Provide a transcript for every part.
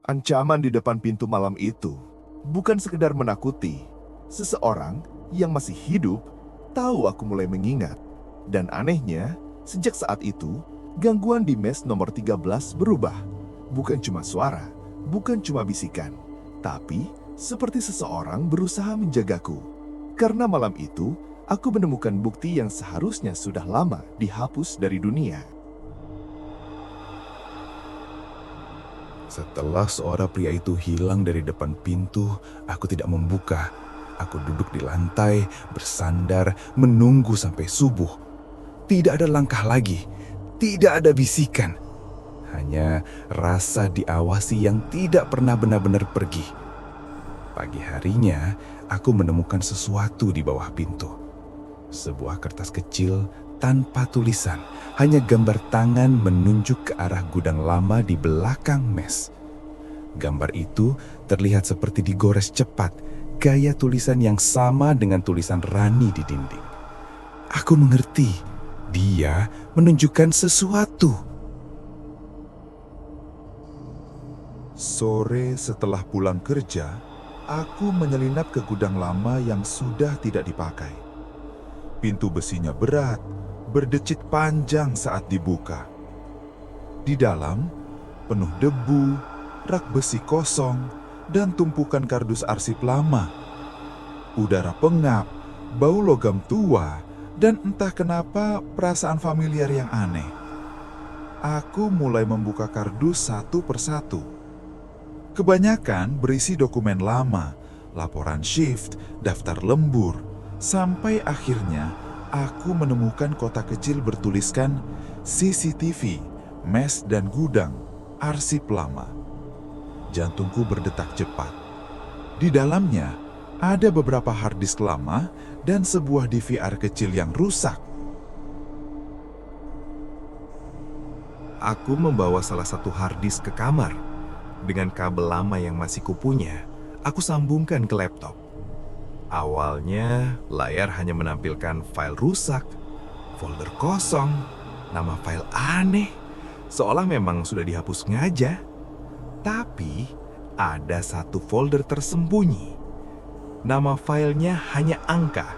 Ancaman di depan pintu malam itu bukan sekedar menakuti. Seseorang yang masih hidup tahu aku mulai mengingat. Dan anehnya, sejak saat itu, gangguan di mes nomor 13 berubah. Bukan cuma suara, bukan cuma bisikan, tapi seperti seseorang berusaha menjagaku. Karena malam itu, aku menemukan bukti yang seharusnya sudah lama dihapus dari dunia. Setelah suara pria itu hilang dari depan pintu, aku tidak membuka. Aku duduk di lantai, bersandar, menunggu sampai subuh. Tidak ada langkah lagi, tidak ada bisikan. Hanya rasa diawasi yang tidak pernah benar-benar pergi. Pagi harinya, aku menemukan sesuatu di bawah pintu. Sebuah kertas kecil tanpa tulisan, hanya gambar tangan menunjuk ke arah gudang lama di belakang mes. Gambar itu terlihat seperti digores cepat, gaya tulisan yang sama dengan tulisan Rani di dinding. Aku mengerti, dia menunjukkan sesuatu. Sore setelah pulang kerja, aku menyelinap ke gudang lama yang sudah tidak dipakai. Pintu besinya berat, berdecit panjang saat dibuka. Di dalam, penuh debu, rak besi kosong, dan tumpukan kardus arsip lama. Udara pengap, bau logam tua, dan entah kenapa perasaan familiar yang aneh. Aku mulai membuka kardus satu persatu. Kebanyakan berisi dokumen lama, laporan shift, daftar lembur, sampai akhirnya aku menemukan kotak kecil bertuliskan CCTV, mes dan gudang, arsip lama. Jantungku berdetak cepat. Di dalamnya ada beberapa hard disk lama dan sebuah DVR kecil yang rusak. Aku membawa salah satu hard disk ke kamar. Dengan kabel lama yang masih kupunya, aku sambungkan ke laptop. Awalnya, layar hanya menampilkan file rusak, folder kosong, nama file aneh, seolah memang sudah dihapus sengaja. Tapi, ada satu folder tersembunyi. Nama filenya hanya angka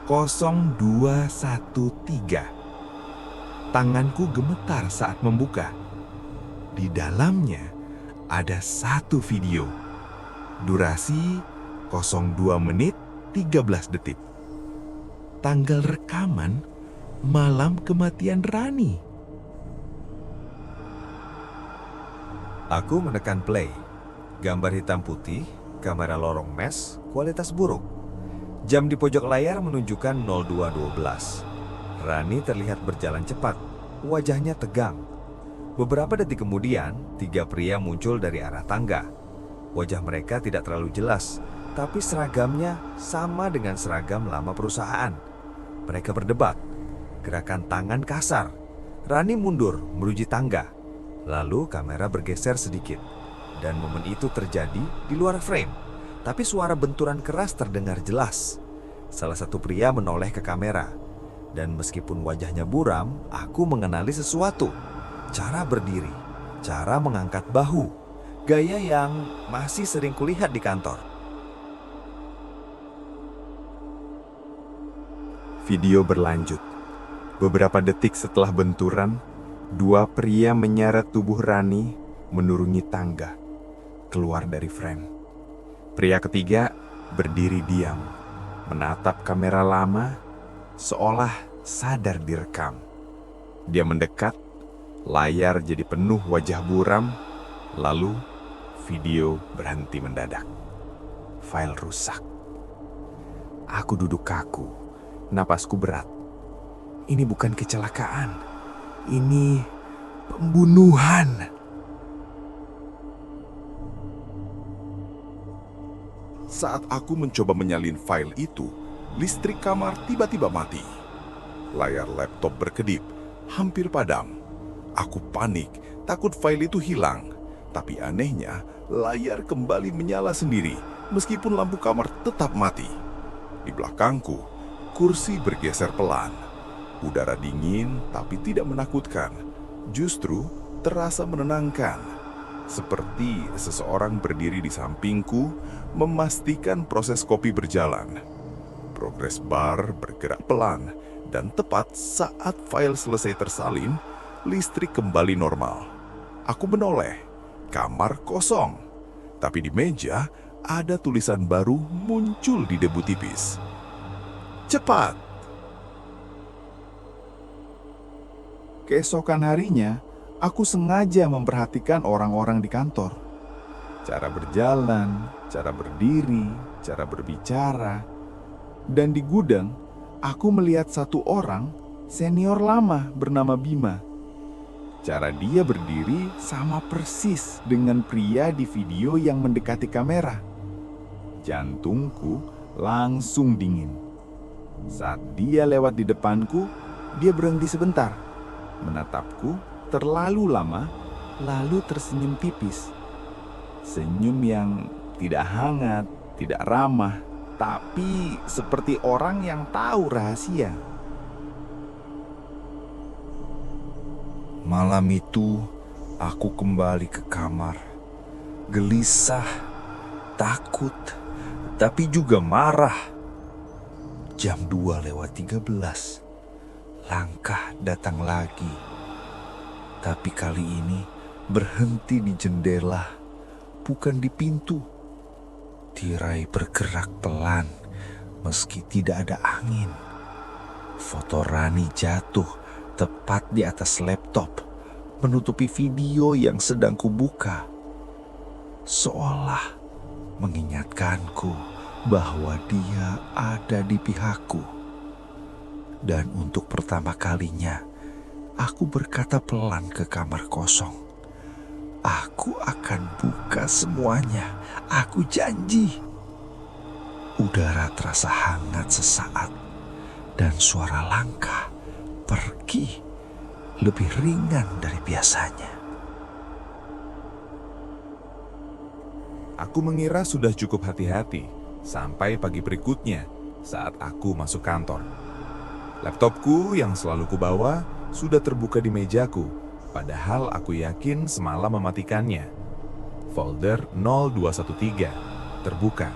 0213. Tanganku gemetar saat membuka. Di dalamnya, ada satu video, durasi 02 menit 13 detik. Tanggal rekaman malam kematian Rani. Aku menekan play. Gambar hitam putih, kamera lorong mes, kualitas buruk. Jam di pojok layar menunjukkan 02.12. Rani terlihat berjalan cepat, wajahnya tegang. Beberapa detik kemudian, 3 pria muncul dari arah tangga. Wajah mereka tidak terlalu jelas, tapi seragamnya sama dengan seragam lama perusahaan. Mereka berdebat, gerakan tangan kasar. Rani mundur menuju tangga, lalu kamera bergeser sedikit. Dan momen itu terjadi di luar frame, tapi suara benturan keras terdengar jelas. Salah satu pria menoleh ke kamera, dan meskipun wajahnya buram, aku mengenali sesuatu. Cara berdiri, cara mengangkat bahu, gaya yang masih sering kulihat di kantor. Video berlanjut. Beberapa detik setelah benturan, 2 pria menyeret tubuh Rani menuruni tangga, keluar dari frame. Pria ketiga berdiri diam, menatap kamera lama, seolah sadar direkam. Dia mendekat, layar jadi penuh wajah buram, lalu video berhenti mendadak. File rusak. Aku duduk kaku, napasku berat. Ini bukan kecelakaan, ini pembunuhan. Saat aku mencoba menyalin file itu, listrik kamar tiba-tiba mati. Layar laptop berkedip, hampir padam. Aku panik, takut file itu hilang. Tapi anehnya, layar kembali menyala sendiri, meskipun lampu kamar tetap mati. Di belakangku, kursi bergeser pelan. Udara dingin tapi tidak menakutkan, justru terasa menenangkan. Seperti seseorang berdiri di sampingku, memastikan proses kopi berjalan. Progres bar bergerak pelan, dan tepat saat file selesai tersalin, listrik kembali normal. Aku menoleh, kamar kosong. Tapi di meja, ada tulisan baru muncul di debu tipis. Cepat! Keesokan harinya, aku sengaja memperhatikan orang-orang di kantor. Cara berjalan, cara berdiri, cara berbicara. Dan di gudang, aku melihat satu orang senior lama bernama Bima. Cara dia berdiri sama persis dengan pria di video yang mendekati kamera. Jantungku langsung dingin. Saat dia lewat di depanku, dia berhenti sebentar, menatapku terlalu lama, lalu tersenyum tipis. Senyum yang tidak hangat, tidak ramah, tapi seperti orang yang tahu rahasia. Malam itu, aku kembali ke kamar. Gelisah, takut, tapi juga marah. Jam 2:13. Langkah datang lagi. Tapi kali ini berhenti di jendela, bukan di pintu. Tirai bergerak pelan, meski tidak ada angin. Foto Rani jatuh tepat di atas laptop, menutupi video yang sedang kubuka. Seolah mengingatkanku bahwa dia ada di pihakku. Dan untuk pertama kalinya, aku berkata pelan ke kamar kosong. Aku akan buka semuanya, aku janji. Udara terasa hangat sesaat, dan suara langkah pergi lebih ringan dari biasanya. Aku mengira sudah cukup hati-hati sampai pagi berikutnya saat aku masuk kantor. Laptopku yang selalu kubawa sudah terbuka di mejaku, padahal aku yakin semalam mematikannya. Folder 0213 terbuka,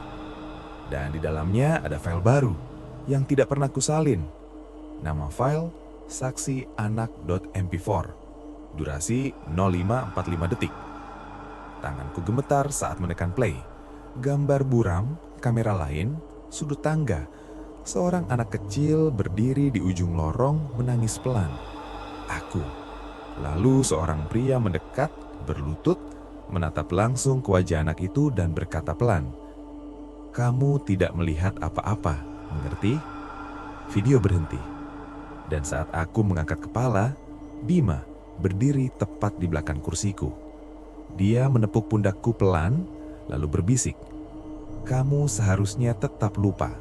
dan di dalamnya ada file baru yang tidak pernah kusalin. Nama file saksianak.mp4, durasi 0545 detik. Tanganku gemetar saat menekan play. Gambar buram, kamera lain, sudut tangga. Seorang anak kecil berdiri di ujung lorong menangis pelan. Aku. Lalu seorang pria mendekat, berlutut, menatap langsung ke wajah anak itu dan berkata pelan, "Kamu tidak melihat apa-apa, mengerti?" Video berhenti. Dan saat aku mengangkat kepala, Bima berdiri tepat di belakang kursiku. Dia menepuk pundakku pelan, lalu berbisik, "Kamu seharusnya tetap lupa.